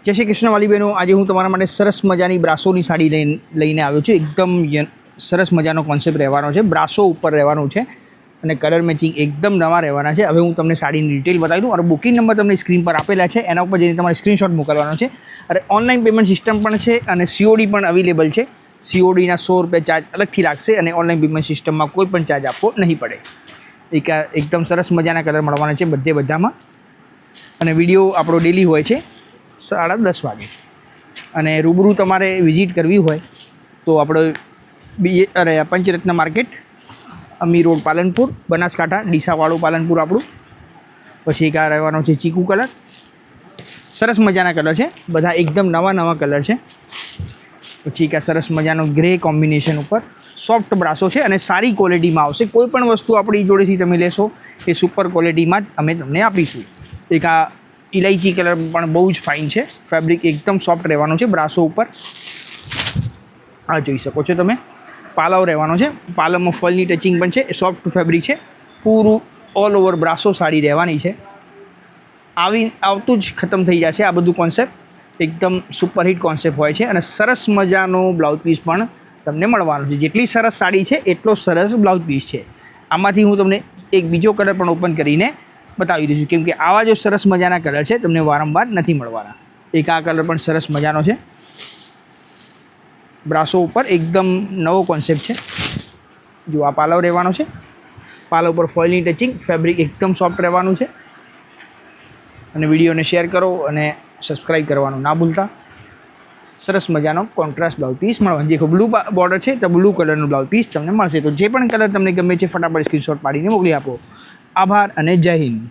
જય શ્રી કૃષ્ણ વાલી બહેનો, આજે હું તમારા માટે સરસ મજાની બ્રાસોની સાડી લઈને આવ્યો છું. એકદમ સરસ મજાનો કોન્સેપ્ટ રહેવાનો છે, બ્રાસો ઉપર રહેવાનું છે અને કલર મેચિંગ એકદમ નવા રહેવાના છે. હવે હું તમને સાડીની ડિટેલ બતાવી દઉં અને બુકિંગ નંબર તમને સ્ક્રીન પર આપેલા છે, એના ઉપર જઈને તમારે સ્ક્રીનશોટ મોકલવાનો છે. અને ઓનલાઈન પેમેન્ટ સિસ્ટમ પણ છે અને સીઓડી પણ અવેલેબલ છે. સીઓડીના ₹100 ચાર્જ અલગથી લાગશે અને ઓનલાઈન પેમેન્ટ સિસ્ટમમાં કોઈ પણ ચાર્જ આપવો નહીં પડે. એકદમ સરસ મજાના કલર મળવાના છે બધામાં. અને વિડીયો આપણો ડેલી હોય છે 10:30 વાગે. અને રૂબરૂ તમારે વિઝિટ કરવી હોય તો આપણે પંચરત્ન માર્કેટ, અમી રોડ, પાલનપુર, બનાસકાંઠા, ડીસાવાળું પાલનપુર આપણું. પછી એક આ રહેવાનો છે ચીકુ કલર, સરસ મજાના કલર છે, બધા એકદમ નવા કલર છે. પછી એક આ સરસ મજાનો ગ્રે કોમ્બિનેશન ઉપર સોફ્ટ બ્રાસો છે અને સારી ક્વોલિટીમાં આવશે. કોઈ પણ વસ્તુ આપણી જોડેથી તમે લેશો એ સુપર ક્વોલિટીમાં જ અમે તમને આપીશું. એક આ ઇલાયચી કલર પણ બહુ જ ફાઇન છે, ફેબ્રિક એકદમ સોફ્ટ રહેવાનું છે બ્રાસો ઉપર. આ જોઈ શકો છો તમે, પાલવ રહેવાનો છે, પાલવમાં ફોલની ટચિંગ પણ છે, સોફ્ટ ફેબ્રિક છે, પૂરું ઓલ ઓવર બ્રાસો સાડી રહેવાની છે. આવતું જ ખતમ થઈ જશે આ બધું કોન્સેપ્ટ. એકદમ સુપરહિટ કોન્સેપ્ટ હોય છે અને સરસ મજાનો બ્લાઉઝ પીસ પણ તમને મળવાનો છે. જેટલી સરસ સાડી છે એટલો સરસ બ્લાઉઝ પીસ છે. આમાંથી હું તમને એક બીજો કલર પણ ઓપન કરીને બતાવી દઈશું, કેમ કે આવા જો સરસ મજાના કલર છે તમને વારંવાર નથી મળવાના. એક આ કલર પણ સરસ મજાનો છે, બ્રાસો ઉપર એકદમ નવો કોન્સેપ્ટ છે. જો આ પાલવ રહેવાનો છે, પાલવ પર ફોઇલની ટચિંગ, ફેબ્રિક એકદમ સોફ્ટ રહેવાનું છે. અને વિડીયોને શેર કરો અને સબસ્ક્રાઈબ કરવાનું ના ભૂલતા. સરસ મજાનો કોન્ટ્રાસ્ટ બ્લાઉઝ પીસ મળવાનો. જે બ્લુ બોર્ડર છે તો બ્લુ કલરનું બ્લાઉઝ પીસ તમને મળશે. તો જે પણ કલર તમને ગમે છે ફટાફટ સ્ક્રીનશોટ પાડીને મોકલી આપો. આભાર અને જય હિન્દ.